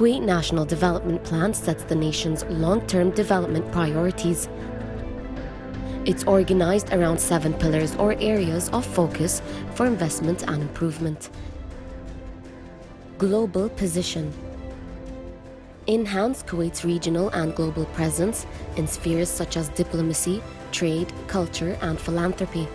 Kuwait National Development Plan sets the nation's long-term development priorities. It's organized around 7 pillars or areas of focus for investment and improvement. Global position. Enhance Kuwait's regional and global presence in spheres such as diplomacy, trade, culture, and philanthropy.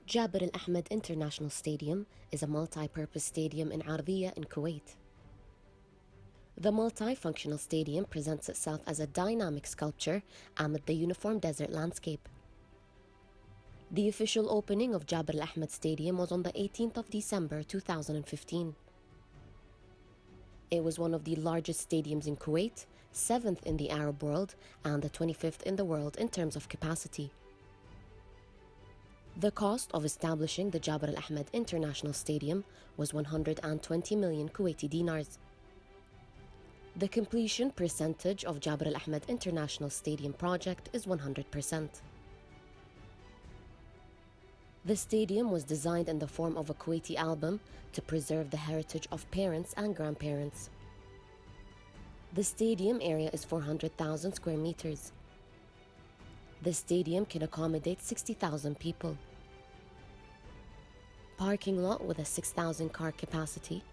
Jabril Ahmed International Stadium is a multi-purpose stadium in Ardia in Kuwait. The multi-functional stadium presents itself as a dynamic sculpture amid the uniform desert landscape. The official opening of Jabril Ahmed Stadium was on the 18th of December 2015. It was one of the largest stadiums in Kuwait, 7th in the Arab world, and the 25th in the world in terms of capacity. The cost of establishing the Jabril Ahmed International Stadium was 120 million Kuwaiti dinars. The completion percentage of Jabril Ahmed International Stadium project is 100%. The stadium was designed in the form of a Kuwaiti album to preserve the heritage of parents and grandparents. The stadium area is 400,000 square meters. The stadium can accommodate 60,000 people. Parking lot with a 6,000 car capacity.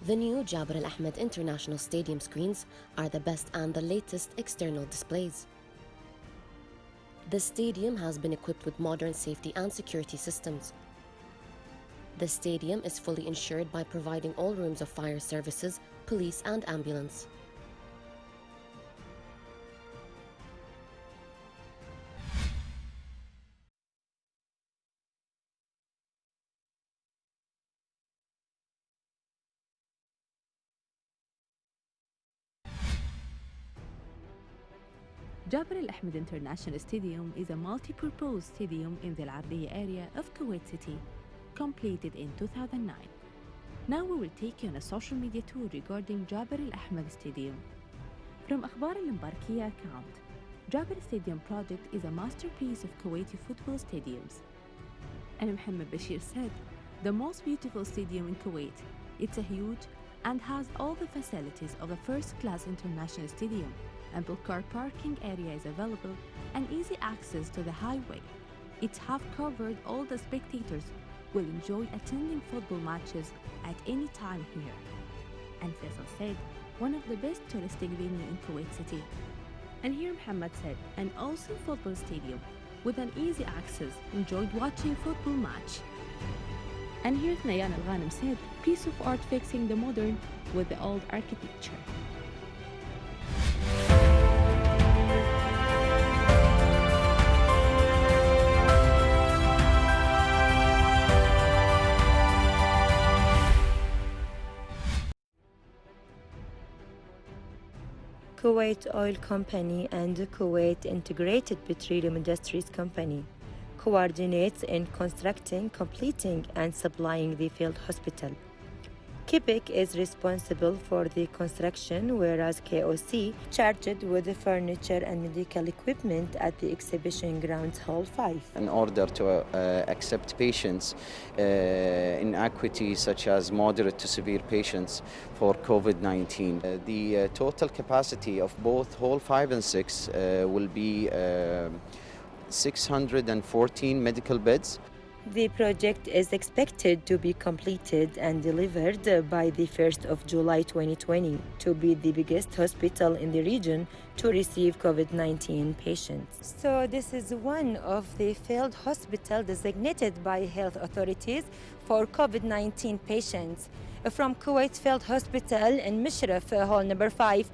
The new Jabril Ahmed International Stadium screens are the best and the latest external displays. The stadium has been equipped with modern safety and security systems. The stadium is fully insured by providing all rooms of fire services, police and ambulance. Jabril Ahmed International Stadium is a multi-purpose stadium in the Al-Ardiya area of Kuwait City, completed in 2009. Now we will take you on a social media tour regarding Jabril Ahmed Stadium. From Akhbar al-Mbarkiya account, Jabril Stadium project is a masterpiece of Kuwaiti football stadiums. And Mohammed Bashir said, the most beautiful stadium in Kuwait. It's a huge and has all the facilities of a first-class international stadium. Ample car parking area is available and easy access to the highway. It have covered all the spectators will enjoy attending football matches at any time here. And Faisal said, one of the best touristic venue in Kuwait City. And here Muhammad said, an awesome football stadium with an easy access, enjoyed watching football match. And here Nayan Al-Ghanem said, piece of art fixing the modern with the old architecture. Kuwait Oil Company and Kuwait Integrated Petroleum Industries Company coordinates in constructing, completing and supplying the field hospital. KIPIC is responsible for the construction, whereas KOC charged with the furniture and medical equipment at the exhibition grounds Hall 5. In order to accept patients in acuity such as moderate to severe patients for COVID-19. The total capacity of both Hall 5 and 6 will be 614 medical beds. The project is expected to be completed and delivered by the 1st of July 2020 to be the biggest hospital in the region to receive COVID-19 patients. So this is one of the field hospitals designated by health authorities for COVID-19 patients. From Kuwait Field Hospital in Mishraf, Hall number 5,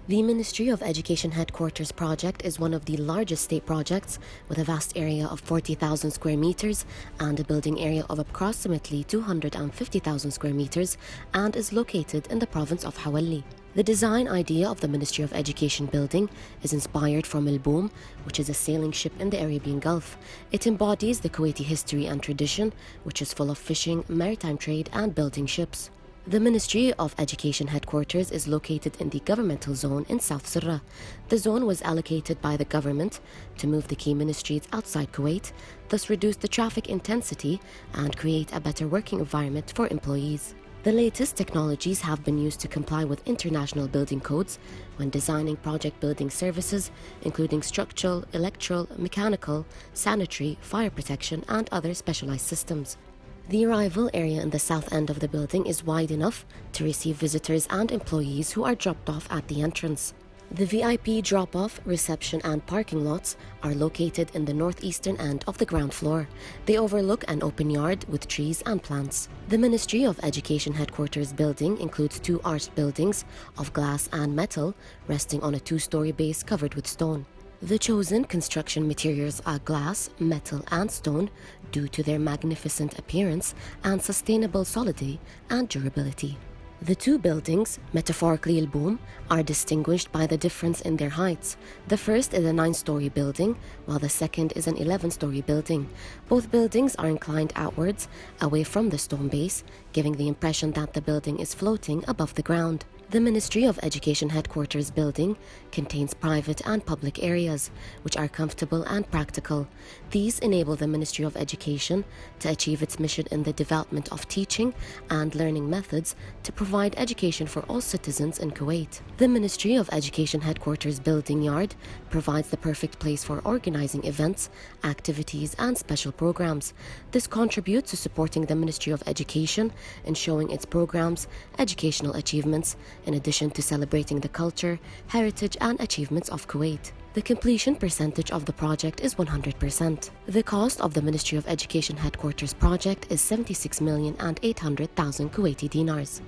The Ministry of Education Headquarters project is one of the largest state projects with a vast area of 40,000 square meters and a building area of approximately 250,000 square meters and is located in the province of Hawalli. The design idea of the Ministry of Education building is inspired from Al Boom, which is a sailing ship in the Arabian Gulf. It embodies the Kuwaiti history and tradition, which is full of fishing, maritime trade, and building ships. The Ministry of Education headquarters is located in the governmental zone in South Sirra. The zone was allocated by the government to move the key ministries outside Kuwait, thus reduce the traffic intensity and create a better working environment for employees. The latest technologies have been used to comply with international building codes when designing project building services, including structural, electrical, mechanical, sanitary, fire protection, and other specialized systems. The arrival area in the south end of the building is wide enough to receive visitors and employees who are dropped off at the entrance. The VIP drop-off, reception, and parking lots are located in the northeastern end of the ground floor. They overlook an open yard with trees and plants. The Ministry of Education headquarters building includes two arched buildings of glass and metal resting on a two-story base covered with stone. The chosen construction materials are glass, metal, and stone due to their magnificent appearance and sustainable solidity and durability. The two buildings, metaphorically Al Boom, are distinguished by the difference in their heights. The first is a 9-story building, while the second is an 11-story building. Both buildings are inclined outwards, away from the stone base, giving the impression that the building is floating above the ground. The Ministry of Education headquarters building contains private and public areas, which are comfortable and practical. These enable the Ministry of Education to achieve its mission in the development of teaching and learning methods to provide education for all citizens in Kuwait. The Ministry of Education headquarters building yard provides the perfect place for organizing events, activities, and special programs. This contributes to supporting the Ministry of Education in showing its programs, educational achievements, in addition to celebrating the culture, heritage, and achievements of Kuwait. The completion percentage of the project is 100%. The cost of the Ministry of Education headquarters project is 76,800,000 Kuwaiti dinars.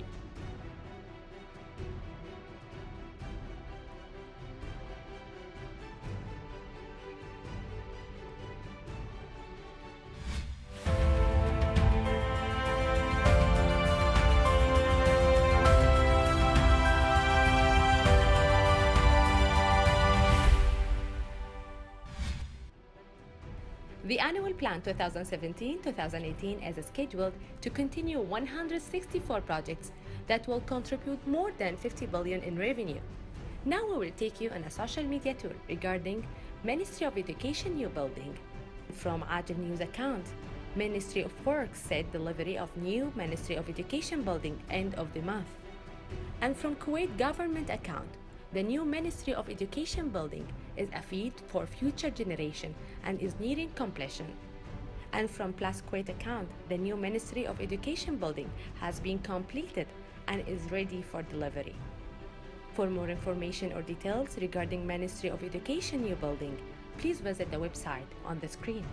The annual plan 2017-2018 is scheduled to continue 164 projects that will contribute more than 50 billion in revenue. Now we will take you on a social media tour regarding Ministry of Education new building. From Adil News account, Ministry of Works said delivery of new Ministry of Education building end of the month. And from Kuwait government account, the new Ministry of Education building is a feat for future generation and is nearing completion. And from Plus Kuwait account, the new Ministry of Education building has been completed and is ready for delivery. For more information or details regarding Ministry of Education new building, please visit the website on the screen.